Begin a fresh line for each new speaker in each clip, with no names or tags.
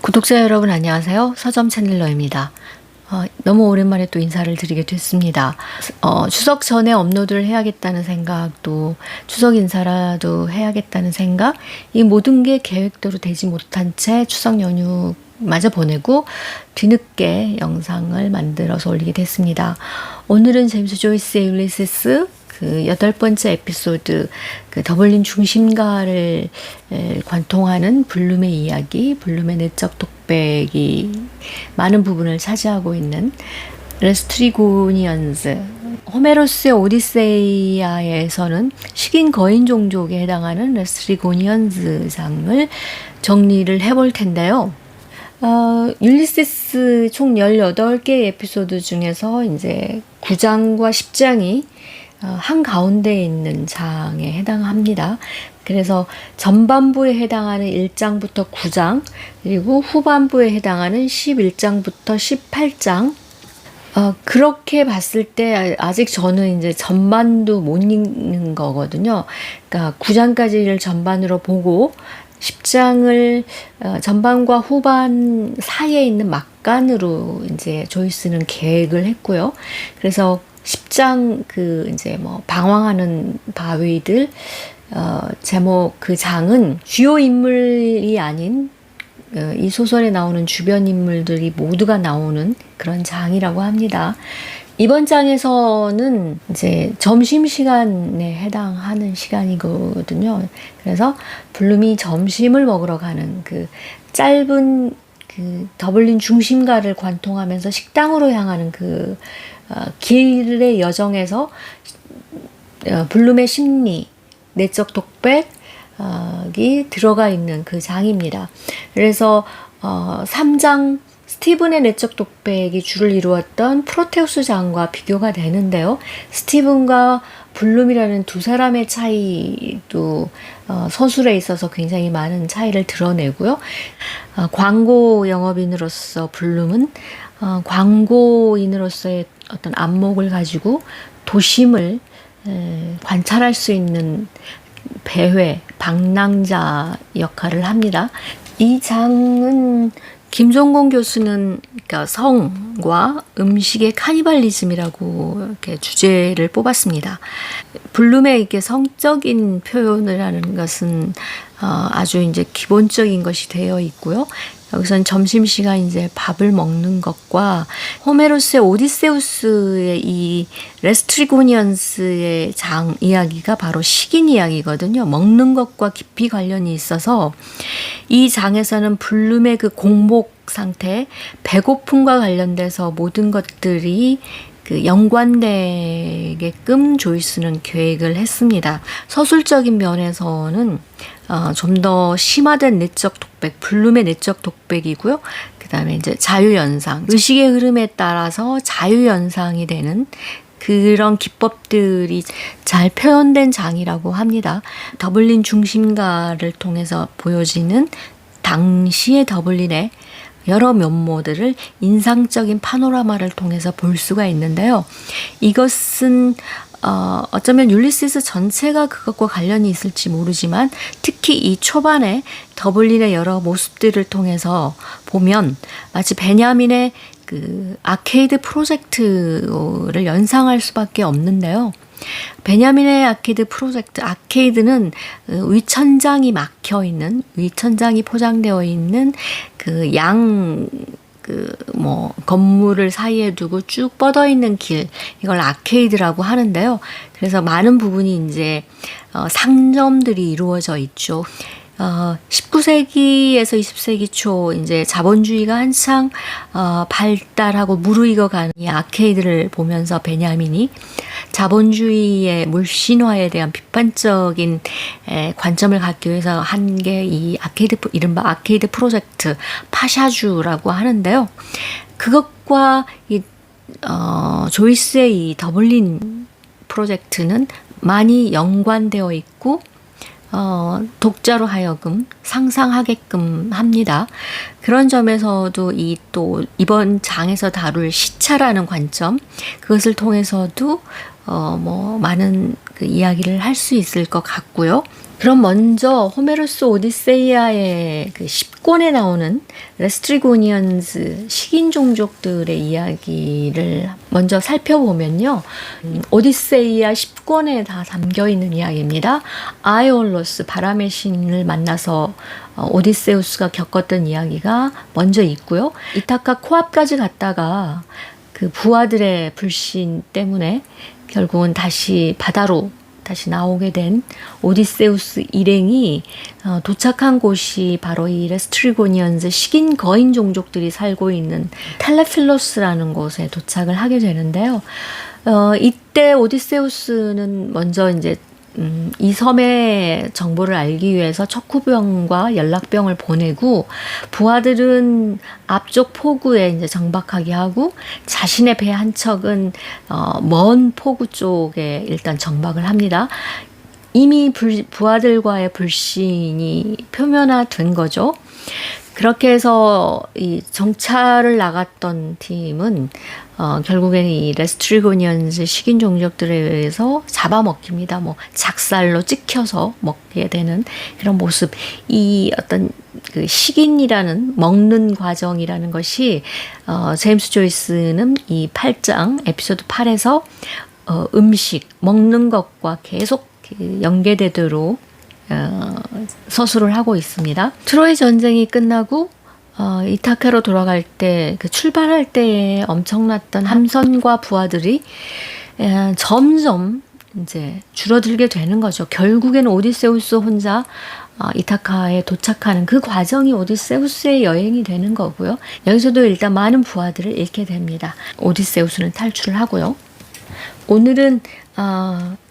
구독자 여러분 안녕하세요. 서점 채널러입니다. 너무 오랜만에 또 인사를 드리게 됐습니다. 추석 전에 업로드를 해야겠다는 생각, 또 추석 인사라도 해야겠다는 생각, 이 모든 게 계획대로 되지 못한 채 추석 연휴마저 보내고 뒤늦게 영상을 만들어서 올리게 됐습니다. 오늘은 제임스 조이스의 율리시스 그 8번째 에피소드, 그 더블린 중심가를 관통하는 블룸의 이야기, 블룸의 내적 독백이 많은 부분을 차지하고 있는 레스트리고니언스, 호메로스의 오디세이아에서는 식인 거인 종족에 해당하는 레스트리고니언스 장을 정리를 해볼 텐데요. 율리시스 총 18개의 에피소드 중에서 이제 9장과 10장이 한가운데에 있는 장에 해당합니다. 그래서 전반부에 해당하는 1장부터 9장, 그리고 후반부에 해당하는 11장부터 18장. 그렇게 봤을 때 아직 저는 이제 전반도 못 읽는 거거든요. 그러니까 9장까지를 전반으로 보고 10장을 전반과 후반 사이에 있는 막간으로 이제 조이스는 계획을 했고요. 그래서 10장 이제 방황하는 바위들, 제목 그 장은 주요 인물이 아닌 이 소설에 나오는 주변 인물들이 모두가 나오는 그런 장이라고 합니다. 이번 장에서는 이제 점심시간에 해당하는 시간이거든요. 그래서 블룸이 점심을 먹으러 가는 그 짧은 더블린 중심가를 관통하면서 식당으로 향하는 길의 여정에서 블룸의 심리, 내적 독백이 들어가 있는 그 장입니다. 그래서 3장 스티븐의 내적 독백이 주를 이루었던 프로테우스 장과 비교가 되는데요. 스티븐과 블룸이라는 두 사람의 차이도 서술에 있어서 굉장히 많은 차이를 드러내고요. 광고 영업인으로서 블룸은 광고인으로서의 어떤 안목을 가지고 도심을 관찰할 수 있는 배회, 방랑자 역할을 합니다. 이 장은 김종곤 교수는 그러니까 성과 음식의 카니발리즘이라고 이렇게 주제를 뽑았습니다. 블룸의 이렇게 성적인 표현을 하는 것은 아주 이제 기본적인 것이 되어 있고요. 여기서는 점심시간 이제 밥을 먹는 것과 호메로스의 오디세우스의 이 레스트리고니언스의 장 이야기가 바로 식인 이야기거든요. 먹는 것과 깊이 관련이 있어서 이 장에서는 블룸의 그 공복 상태, 배고픔과 관련돼서 모든 것들이 연관되게끔 조이스는 계획을 했습니다. 서술적인 면에서는 좀 더 심화된 내적 독백, 블룸의 내적 독백이고요. 그 다음에 이제 자유연상, 의식의 흐름에 따라서 자유연상이 되는 그런 기법들이 잘 표현된 장이라고 합니다. 더블린 중심가를 통해서 보여지는 당시의 더블린의 여러 면모들을 인상적인 파노라마를 통해서 볼 수가 있는데요. 이것은 어쩌면 율리시스 전체가 그것과 관련이 있을지 모르지만 특히 이 초반에 더블린의 여러 모습들을 통해서 보면 마치 베냐민의 그 아케이드 프로젝트를 연상할 수밖에 없는데요. 베냐민의 아케이드 프로젝트, 아케이드는 위천장이 막혀 있는, 위천장이 포장되어 있는 건물을 사이에 두고 쭉 뻗어 있는 길, 이걸 아케이드라고 하는데요. 그래서 많은 부분이 이제 상점들이 이루어져 있죠. 19세기에서 20세기 초 이제 자본주의가 한창 발달하고 무르익어가는 이 아케이드를 보면서 베냐민이 자본주의의 물신화에 대한 비판적인 관점을 갖기 위해서 한 게 이 이른바 아케이드 프로젝트 파샤주라고 하는데요. 그것과 조이스의 이 더블린 프로젝트는 많이 연관되어 있고 독자로 하여금 상상하게끔 합니다. 그런 점에서도 이번 장에서 다룰 시차라는 관점, 그것을 통해서도 많은 그 이야기를 할 수 있을 것 같고요. 그럼 먼저 호메로스 오디세이아의 그 10권에 나오는 레스트리고니언즈 식인 종족들의 이야기를 먼저 살펴보면요. 오디세이아 10권에 다 담겨 있는 이야기입니다. 아에올로스 바람의 신을 만나서 오디세우스가 겪었던 이야기가 먼저 있고요. 이타카 코앞까지 갔다가 그 부하들의 불신 때문에 결국은 다시 바다로 다시 나오게 된 오디세우스 일행이 도착한 곳이 바로 이 레스트리고니언즈 식인 거인 종족들이 살고 있는 텔레필로스라는 곳에 도착을 하게 되는데요. 이때 오디세우스는 먼저 이제 이 섬의 정보를 알기 위해서 척후병과 연락병을 보내고 부하들은 앞쪽 포구에 이제 정박하게 하고 자신의 배 한 척은 먼 포구 쪽에 일단 정박을 합니다. 이미 부하들과의 불신이 표면화된 거죠. 그렇게 해서 이 정찰을 나갔던 팀은 결국에는 이 레스트리고니언즈 식인 종족들에 의해서 잡아먹힙니다. 작살로 찍혀서 먹게 되는 그런 모습. 이 어떤 그 식인이라는 먹는 과정이라는 것이 제임스 조이스는 이 8장 에피소드 8에서 음식 먹는 것과 계속 연계되도록 서술을 하고 있습니다. 트로이 전쟁이 끝나고 이타카로 돌아갈 때 그 출발할 때에 엄청났던 함선과 부하들이 점점 이제 줄어들게 되는 거죠. 결국에는 오디세우스 혼자 이타카에 도착하는 그 과정이 오디세우스의 여행이 되는 거고요. 여기서도 일단 많은 부하들을 잃게 됩니다. 오디세우스는 탈출을 하고요. 오늘은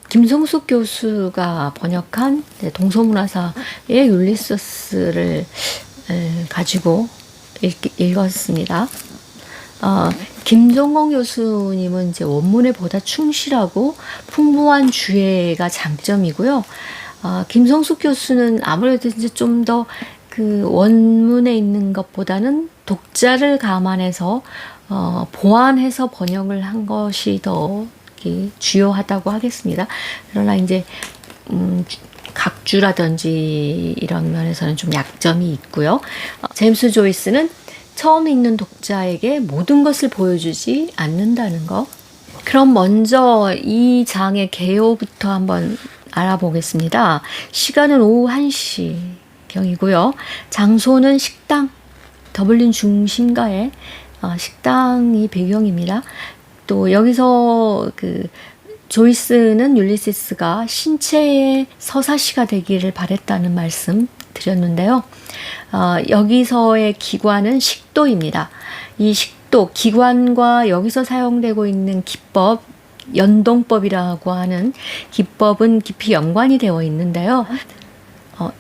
김성숙 교수가 번역한 동서문화사의 율리서스를 가지고 읽었습니다. 김종건 교수님은 이제 원문에 보다 충실하고 풍부한 주해가 장점이고요. 김성숙 교수는 아무래도 이제 좀 더 그 원문에 있는 것보다는 독자를 감안해서 보완해서 번역을 한 것이 더 주요하다고 하겠습니다. 그러나 이제 각주라든지 이런 면에서는 좀 약점이 있고요. 제임스 조이스는 처음 읽는 독자에게 모든 것을 보여주지 않는다는 거. 그럼 먼저 이 장의 개요부터 한번 알아보겠습니다. 시간은 오후 1시경이고요. 장소는 식당, 더블린 중심가의 식당이 배경입니다. 또 여기서 그 조이스는 율리시스가 신체의 서사시가 되기를 바랬다는 말씀 드렸는데요. 여기서의 기관은 식도입니다. 이 식도, 기관과 여기서 사용되고 있는 기법, 연동법이라고 하는 기법은 깊이 연관이 되어 있는데요.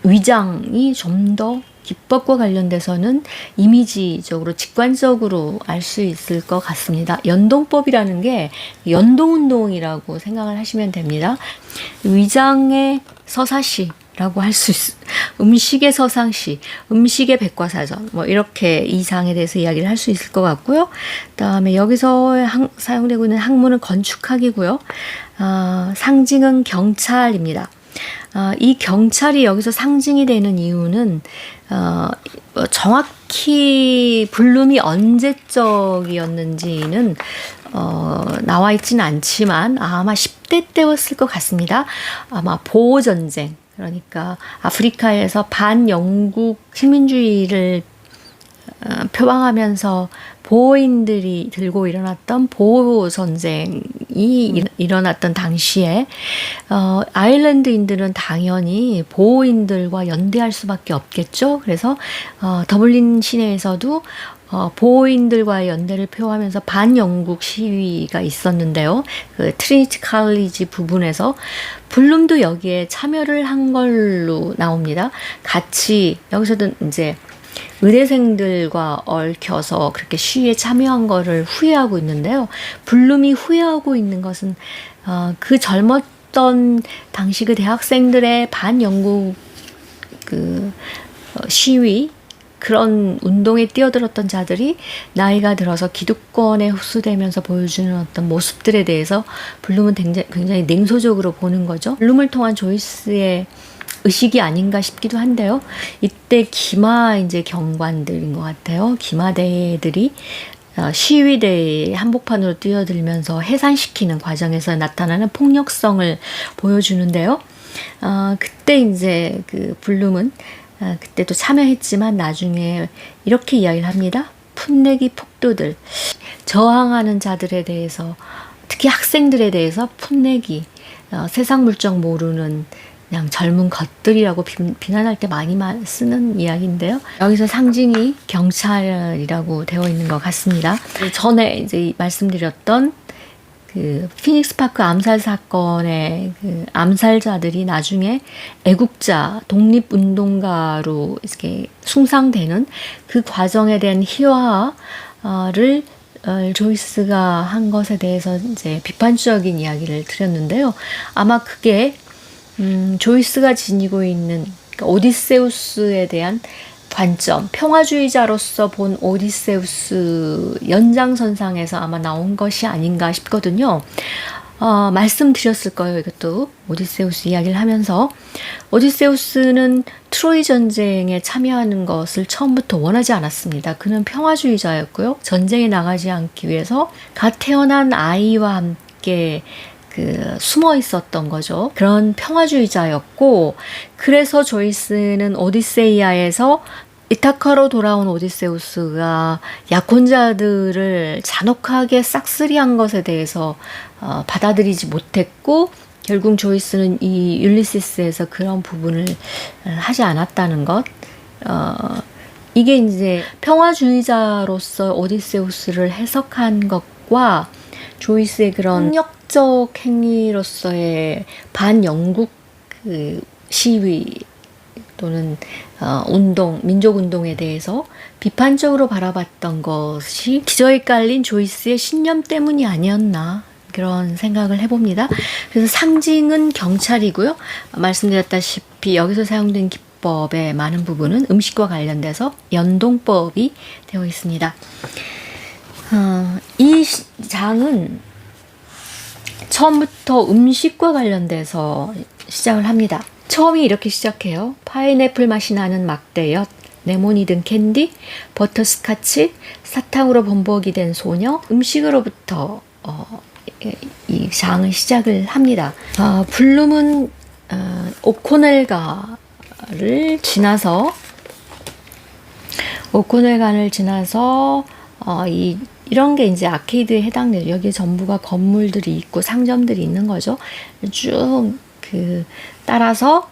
위장이 좀 더 기법과 관련돼서는 이미지적으로 직관적으로 알 수 있을 것 같습니다. 연동법이라는 게 연동운동이라고 생각을 하시면 됩니다. 위장의 서사시라고 할 수 있습니다. 음식의 서사시, 음식의 백과사전 이렇게 이 장에 대해서 이야기를 할 수 있을 것 같고요. 그다음에 여기서 사용되고 있는 학문은 건축학이고요. 상징은 경찰입니다. 이 경찰이 여기서 상징이 되는 이유는 정확히 불룸이 언제적이었는지는 나와 있지는 않지만 아마 10대 때였을 것 같습니다. 아마 보호전쟁, 그러니까 아프리카에서 반영국 식민주의를 표방하면서 보호인들이 들고 일어났던 보호전쟁이 일어났던 당시에 아일랜드인들은 당연히 보호인들과 연대할 수밖에 없겠죠. 그래서 더블린 시내에서도 보호인들과의 연대를 표하면서 반영국 시위가 있었는데요. 그 트리니티 칼리지 부분에서 블룸도 여기에 참여를 한 걸로 나옵니다. 같이 여기서도 이제 의대생들과 얽혀서 그렇게 시위에 참여한 거를 후회하고 있는데요. 블룸이 후회하고 있는 것은 그 젊었던 당시 그 대학생들의 반영국 그 시위 그런 운동에 뛰어들었던 자들이 나이가 들어서 기득권에 흡수되면서 보여주는 어떤 모습들에 대해서 블룸은 굉장히 냉소적으로 보는 거죠. 블룸을 통한 조이스의 의식이 아닌가 싶기도 한데요. 이때 기마 이제 경관들인 것 같아요. 기마대들이 시위대의 한복판으로 뛰어들면서 해산시키는 과정에서 나타나는 폭력성을 보여주는데요. 그때 이제 그 블룸은 그때도 참여했지만 나중에 이렇게 이야기를 합니다. 풋내기 폭도들, 저항하는 자들에 대해서, 특히 학생들에 대해서 풋내기, 세상 물정 모르는 그냥 젊은 것들이라고 비난할 때 많이 쓰는 이야기인데요. 여기서 상징이 경찰이라고 되어 있는 것 같습니다. 전에 이제 말씀드렸던 그 피닉스 파크 암살 사건의 그 암살자들이 나중에 애국자, 독립운동가로 이렇게 숭상되는 그 과정에 대한 희화를 조이스가 한 것에 대해서 이제 비판적인 이야기를 드렸는데요. 아마 그게 조이스가 지니고 있는 오디세우스에 대한 관점, 평화주의자로서 본 오디세우스 연장선상에서 아마 나온 것이 아닌가 싶거든요. 말씀드렸을 거예요. 이것도 오디세우스 이야기를 하면서 오디세우스는 트로이 전쟁에 참여하는 것을 처음부터 원하지 않았습니다. 그는 평화주의자였고요. 전쟁에 나가지 않기 위해서 갓 태어난 아이와 함께 숨어 있었던 거죠. 그런 평화주의자였고, 그래서 조이스는 오디세이아에서 이타카로 돌아온 오디세우스가 약혼자들을 잔혹하게 싹쓸이한 것에 대해서 받아들이지 못했고, 결국 조이스는 이 율리시스에서 그런 부분을 하지 않았다는 것. 이게 이제 평화주의자로서 오디세우스를 해석한 것과 조이스의 그런 폭력적 행위로서의 반영국 시위 또는 운동, 민족운동에 대해서 비판적으로 바라봤던 것이 기저에 깔린 조이스의 신념 때문이 아니었나, 그런 생각을 해봅니다. 그래서 상징은 경찰이고요. 말씀드렸다시피 여기서 사용된 기법의 많은 부분은 음식과 관련돼서 연동법이 되어 있습니다. 이 장은 처음부터 음식과 관련돼서 시작을 합니다. 처음이 이렇게 시작해요. 파인애플 맛이 나는 막대엿, 레몬이 든 캔디, 버터스카치, 사탕으로 범벅이 된 소녀, 음식으로부터 이 장을 시작을 합니다. 블룸은 오코넬간을 지나서 이런 게 이제 아케이드에 해당돼요. 여기 전부가 건물들이 있고 상점들이 있는 거죠. 쭉 따라서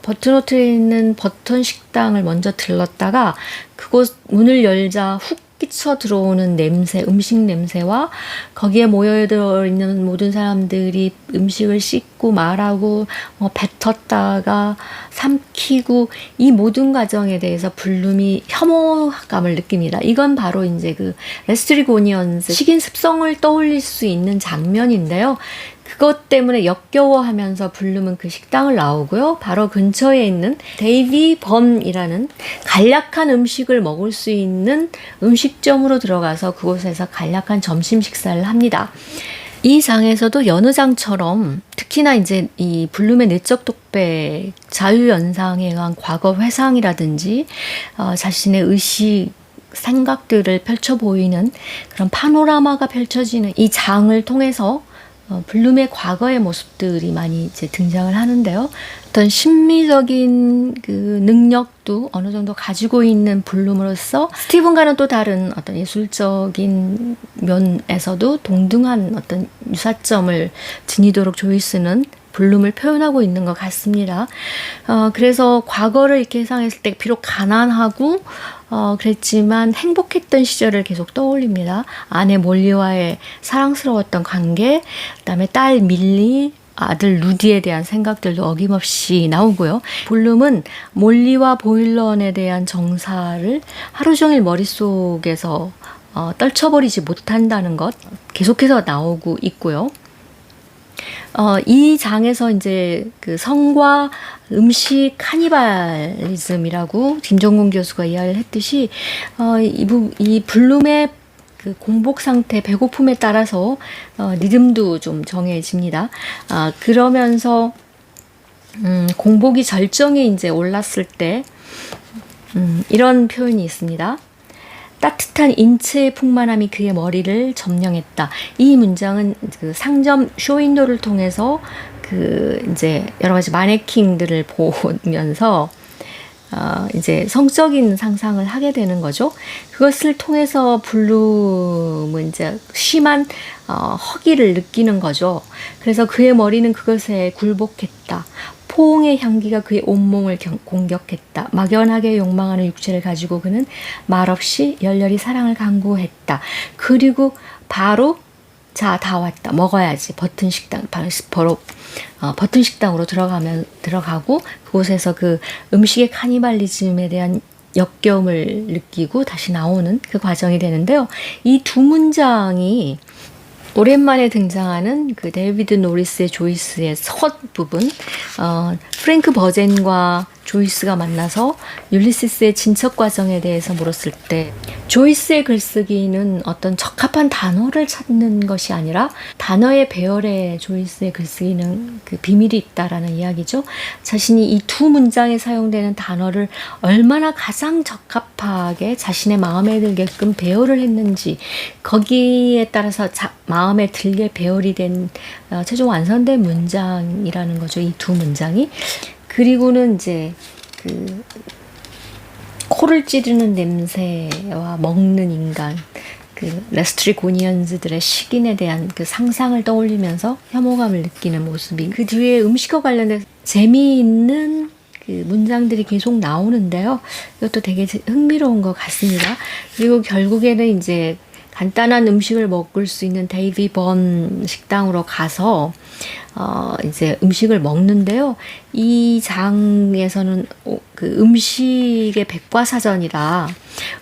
버튼호텔에 있는 버튼 식당을 먼저 들렀다가 그곳 문을 열자 훅 끼쳐 들어오는 냄새, 음식 냄새와 거기에 모여들어 있는 모든 사람들이 음식을 씻고 말하고 뱉었다가 삼키고 이 모든 과정에 대해서 블룸이 혐오감을 느낍니다. 이건 바로 이제 그 레스트리고니언스 식인 습성을 떠올릴 수 있는 장면인데요. 그것 때문에 역겨워하면서 블룸은 그 식당을 나오고요. 바로 근처에 있는 데이비 범이라는 간략한 음식을 먹을 수 있는 음식점으로 들어가서 그곳에서 간략한 점심 식사를 합니다. 이 장에서도 여느 장처럼 특히나 이제 이 블룸의 내적 독백, 자유연상에 의한 과거 회상이라든지 자신의 의식, 생각들을 펼쳐 보이는 그런 파노라마가 펼쳐지는 이 장을 통해서 블룸의 과거의 모습들이 많이 이제 등장을 하는데요. 어떤 심미적인 그 능력도 어느 정도 가지고 있는 블룸으로서 스티븐과는 또 다른 어떤 예술적인 면에서도 동등한 어떤 유사점을 지니도록 조이스는 블룸을 표현하고 있는 것 같습니다. 그래서 과거를 이렇게 회상했을 때 비록 가난하고 그랬지만 행복했던 시절을 계속 떠올립니다. 아내 몰리와의 사랑스러웠던 관계, 그다음에 딸 밀리, 아들 루디에 대한 생각들도 어김없이 나오고요. 블룸은 몰리와 보일런에 대한 정사를 하루 종일 머릿속에서 떨쳐버리지 못한다는 것 계속해서 나오고 있고요. 이 장에서 이제 그 성과 음식 카니발리즘이라고 김정군 교수가 이야기를 했듯이, 이 블룸의 그 공복 상태, 배고픔에 따라서 리듬도 좀 정해집니다. 그러면서 공복이 절정에 이제 올랐을 때 이런 표현이 있습니다. 따뜻한 인체의 풍만함이 그의 머리를 점령했다. 이 문장은 그 상점 쇼윈도를 통해서 그 이제 여러 가지 마네킹들을 보면서 이제 성적인 상상을 하게 되는 거죠. 그것을 통해서 블룸은 이제 심한 허기를 느끼는 거죠. 그래서 그의 머리는 그것에 굴복했다. 포옹의 향기가 그의 온몸을 공격했다. 막연하게 욕망하는 육체를 가지고 그는 말없이 열렬히 사랑을 강구했다. 그리고 바로 자, 다 왔다. 먹어야지. 버튼 식당, 바로 버튼 식당으로 들어가고 그곳에서 그 음식의 카니발리즘에 대한 역겨움을 느끼고 다시 나오는 그 과정이 되는데요. 이 두 문장이 오랜만에 등장하는 그 데이비드 노리스의 조이스의 첫 부분, 프랭크 버젠과 조이스가 만나서 율리시스의 진척 과정에 대해서 물었을 때 조이스의 글쓰기는 어떤 적합한 단어를 찾는 것이 아니라 단어의 배열에 조이스의 글쓰기는 그 비밀이 있다라는 이야기죠. 자신이 이 두 문장에 사용되는 단어를 얼마나 가장 적합하게 자신의 마음에 들게끔 배열을 했는지, 거기에 따라서 마음에 들게 배열이 된 최종 완성된 문장이라는 거죠. 이 두 문장이. 그리고는 이제 그 코를 찌르는 냄새와 먹는 인간, 그 레스트리고니언즈들의 식인에 대한 그 상상을 떠올리면서 혐오감을 느끼는 모습이, 그 뒤에 음식과 관련된 재미있는 그 문장들이 계속 나오는데요. 이것도 되게 흥미로운 것 같습니다. 그리고 결국에는 이제 간단한 음식을 먹을 수 있는 데이비 번 식당으로 가서 이제 음식을 먹는데요. 이 장에서는 그 음식의 백과사전이라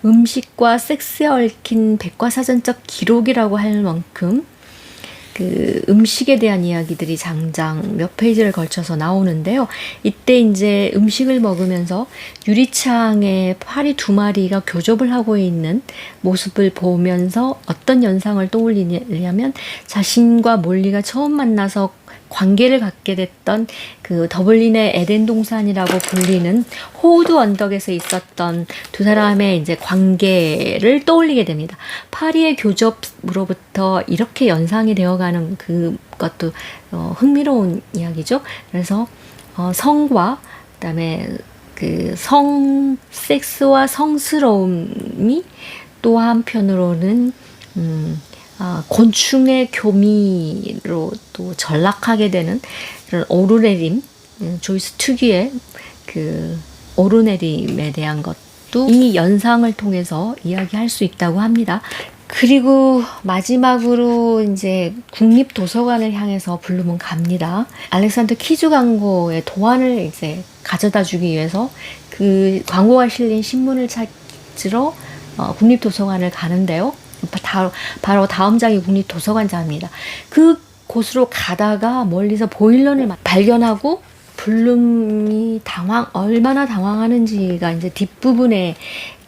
음식과 섹스에 얽힌 백과사전적 기록이라고 할 만큼 그 음식에 대한 이야기들이 장장 몇 페이지를 걸쳐서 나오는데요. 이때 이제 음식을 먹으면서 유리창에 파리 두 마리가 교접을 하고 있는 모습을 보면서 어떤 연상을 떠올리냐면, 자신과 몰리가 처음 만나서 관계를 갖게 됐던 그 더블린의 에덴 동산이라고 불리는 호우드 언덕에서 있었던 두 사람의 이제 관계를 떠올리게 됩니다. 파리의 교접으로부터 이렇게 연상이 되어가는 그것도 흥미로운 이야기죠. 그래서 성과 그다음에 그 섹스와 성스러움이 또 한편으로는 곤충의 교미로 또 전락하게 되는 이런 오르내림, 조이스 특유의 그 오르내림에 대한 것도 이 연상을 통해서 이야기할 수 있다고 합니다. 그리고 마지막으로 이제 국립도서관을 향해서 블룸은 갑니다. 알렉산더 키즈 광고의 도안을 이제 가져다 주기 위해서 그 광고가 실린 신문을 찾으러 국립도서관을 가는데요. 바로 다음 장이 국립도서관장입니다. 그 곳으로 가다가 멀리서 보일런을 발견하고 블룸이 얼마나 당황하는지가 이제 뒷부분의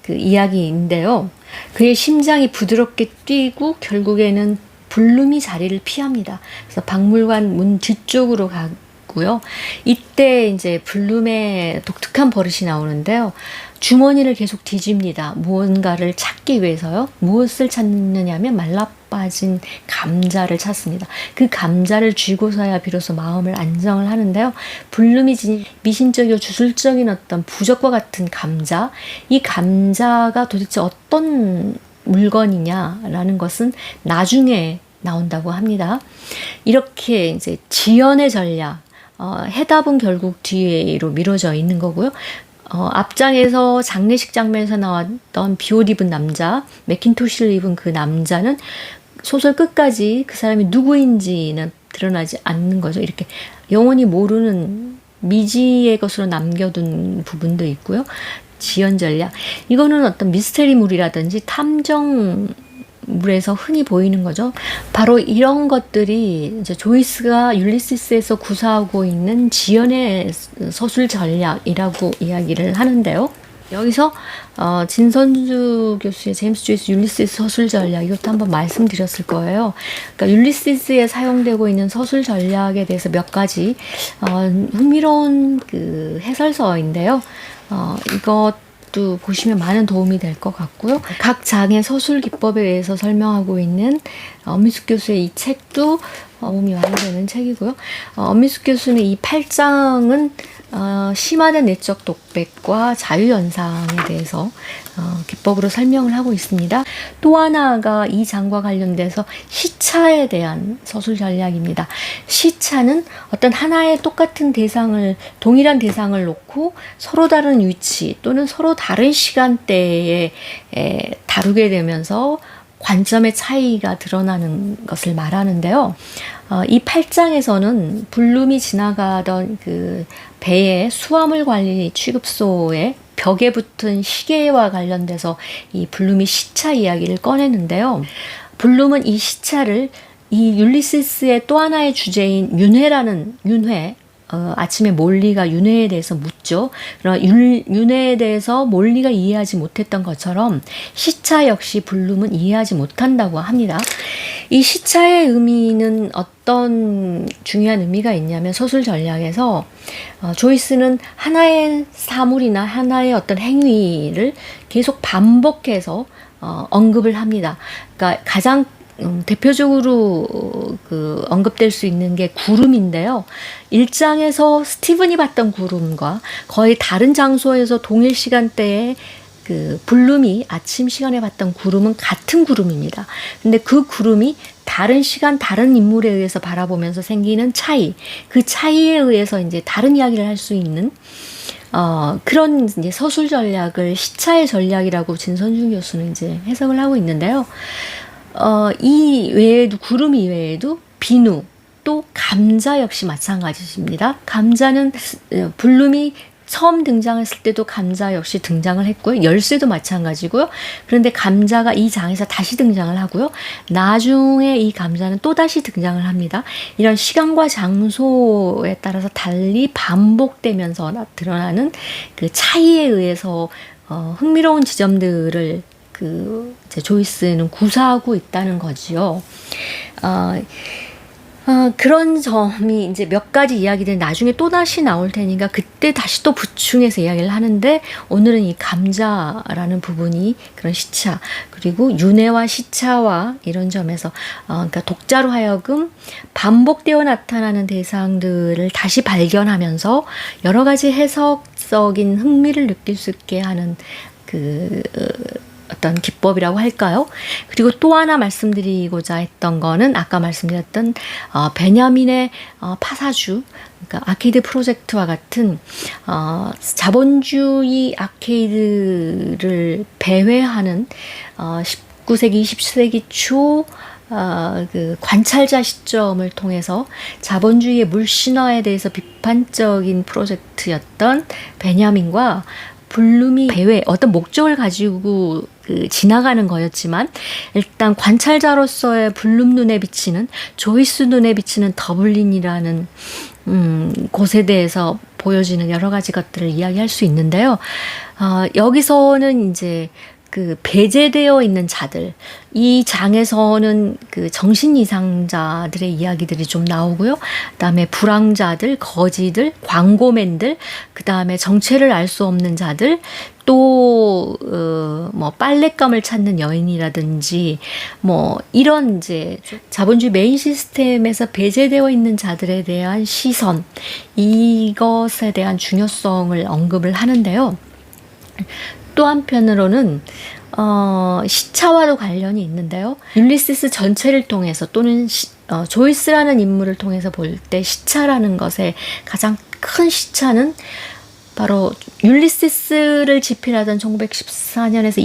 그 이야기인데요. 그의 심장이 부드럽게 뛰고 결국에는 블룸이 자리를 피합니다. 그래서 박물관 문 뒤쪽으로 가고요. 이때 이제 블룸의 독특한 버릇이 나오는데요. 주머니를 계속 뒤집니다. 무언가를 찾기 위해서요. 무엇을 찾느냐면 말라빠진 감자를 찾습니다. 그 감자를 쥐고서야 비로소 마음을 안정을 하는데요. 블룸이 지닌 미신적이고 주술적인 어떤 부적과 같은 감자, 이 감자가 도대체 어떤 물건이냐라는 것은 나중에 나온다고 합니다. 이렇게 이제 지연의 전략, 해답은 결국 뒤로 미뤄져 있는 거고요. 앞장에서 장례식 장면에서 나왔던 비옷 입은 남자, 맥킨토시를 입은 그 남자는 소설 끝까지 그 사람이 누구인지는 드러나지 않는 거죠. 이렇게 영원히 모르는 미지의 것으로 남겨둔 부분도 있고요. 지연 전략. 이거는 어떤 미스테리물이라든지 탐정물의 물에서 흔히 보이는 거죠. 바로 이런 것들이 이제 조이스가 율리시스에서 구사하고 있는 지연의 서술 전략이라고 이야기를 하는데요. 여기서 진선주 교수의 제임스 조이스 율리시스 서술 전략, 이것도 한번 말씀드렸을 거예요. 그러니까 율리시스에 사용되고 있는 서술 전략에 대해서 몇 가지 흥미로운 그 해설서인데요. 이것도 보시면 많은 도움이 될 것 같고요. 각 장의 서술 기법에 대해서 설명하고 있는 엄미숙 교수의 이 책도 도움이 많이 되는 책이고요. 엄미숙 교수는 이 8장은 심화된 내적 독백과 자유연상에 대해서 기법으로 설명을 하고 있습니다. 또 하나가 이 장과 관련돼서 시차에 대한 서술 전략입니다. 시차는 어떤 하나의 똑같은 대상을, 동일한 대상을 놓고 서로 다른 위치 또는 서로 다른 시간대에 다루게 되면서 관점의 차이가 드러나는 것을 말하는데요. 이 8장에서는 블룸이 지나가던 그 배의 수화물 관리 취급소의 벽에 붙은 시계와 관련돼서 이 블룸이 시차 이야기를 꺼내는데요. 블룸은 이 시차를 이 율리시스의 또 하나의 주제인 윤회, 아침에 몰리가 윤회에 대해서 묻죠. 그러나 윤회에 대해서 몰리가 이해하지 못했던 것처럼 시차 역시 블룸은 이해하지 못한다고 합니다. 이 시차의 의미는 어떤 중요한 의미가 있냐면 서술 전략에서 조이스는 하나의 사물이나 하나의 어떤 행위를 계속 반복해서 언급을 합니다. 그러니까 가장 대표적으로 언급될 수 있는 게 구름인데요. 1장에서 스티븐이 봤던 구름과 거의 다른 장소에서 동일 시간대에 그 블룸이 아침 시간에 봤던 구름은 같은 구름입니다. 근데 그 구름이 다른 시간, 다른 인물에 의해서 바라보면서 생기는 차이, 그 차이에 의해서 이제 다른 이야기를 할 수 있는 그런 이제 서술 전략을 시차의 전략이라고 진선중 교수는 이제 해석을 하고 있는데요. 이 외에도, 구름 이외에도 비누, 또 감자 역시 마찬가지입니다. 감자는 블룸이 처음 등장했을 때도 감자 역시 등장을 했고요. 열쇠도 마찬가지고요. 그런데 감자가 이 장에서 다시 등장을 하고요. 나중에 이 감자는 또다시 등장을 합니다. 이런 시간과 장소에 따라서 달리 반복되면서 드러나는 그 차이에 의해서 흥미로운 지점들을 이제 조이스는 구사하고 있다는 거지요. 그런 점이 이제 몇 가지 이야기들이 나중에 또 다시 나올 테니까 그때 다시 또 부충해서 이야기를 하는데, 오늘은 이 감자라는 부분이 그런 시차, 그리고 윤회와 시차와 이런 점에서 그러니까 독자로 하여금 반복되어 나타나는 대상들을 다시 발견하면서 여러 가지 해석적인 흥미를 느낄 수 있게 하는 어떤 기법이라고 할까요? 그리고 또 하나 말씀드리고자 했던 거는 아까 말씀드렸던 베냐민의 파사주, 그러니까 아케이드 프로젝트와 같은 자본주의 아케이드를 배회하는 19세기, 20세기 초 그 관찰자 시점을 통해서 자본주의의 물신화에 대해서 비판적인 프로젝트였던 베냐민과 블룸이 배회, 어떤 목적을 가지고 지나가는 거였지만, 일단 관찰자로서의 블룸 눈에 비치는, 조이스 눈에 비치는 더블린이라는 곳에 대해서 보여지는 여러 가지 것들을 이야기할 수 있는데요. 여기서는 이제 배제되어 있는 자들, 이 장에서는 정신 이상자들의 이야기들이 좀 나오고요. 그다음에 불황자들, 거지들, 광고맨들, 그다음에 정체를 알 수 없는 자들, 또 빨랫감을 찾는 여인이라든지 이런 이제 자본주의 메인 시스템에서 배제되어 있는 자들에 대한 시선, 이것에 대한 중요성을 언급을 하는데요. 또 한편으로는 시차와도 관련이 있는데요. 율리시스 전체를 통해서 또는 조이스라는 인물을 통해서 볼 때 시차라는 것의 가장 큰 시차는 바로 율리시스를 지필하던 1914년에서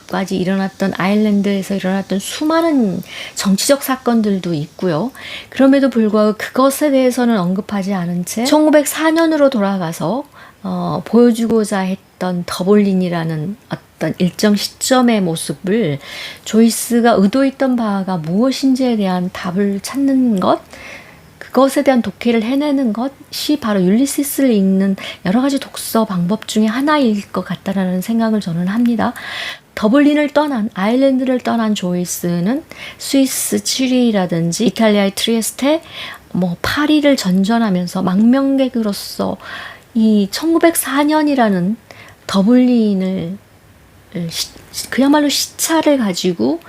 22년까지 일어났던 아일랜드에서 일어났던 수많은 정치적 사건들도 있고요. 그럼에도 불구하고 그것에 대해서는 언급하지 않은 채 1904년으로 돌아가서 보여주고자 했던 더볼린이라는 어떤 어떤 일정 시점의 모습을 조이스가 의도했던 바가 무엇인지에 대한 답을 찾는 것, 그것에 대한 독해를 해내는 것이 바로 율리시스를 읽는 여러 가지 독서 방법 중에 하나일 것 같다라는 생각을 저는 합니다. 더블린을 떠난, 아일랜드를 떠난 조이스는 스위스 츄리히라든지 이탈리아의 트리에스테, 파리를 전전하면서 망명객으로서 이 1904년이라는 더블린을 그야말로 시차를 가지고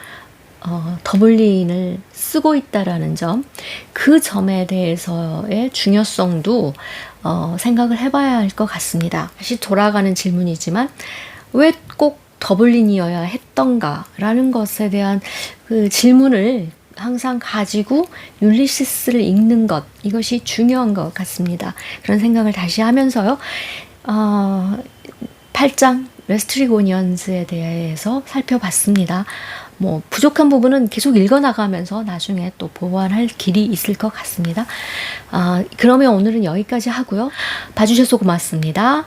더블린을 쓰고 있다라는 점, 그 점에 대해서의 중요성도 생각을 해봐야 할 것 같습니다. 다시 돌아가는 질문이지만 왜 꼭 더블린이어야 했던가라는 것에 대한 그 질문을 항상 가지고 율리시스를 읽는 것, 이것이 중요한 것 같습니다. 그런 생각을 다시 하면서요. 8장 레스트리고니언즈에 대해서 살펴봤습니다. 부족한 부분은 계속 읽어나가면서 나중에 또 보완할 길이 있을 것 같습니다. 그러면 오늘은 여기까지 하고요. 봐주셔서 고맙습니다.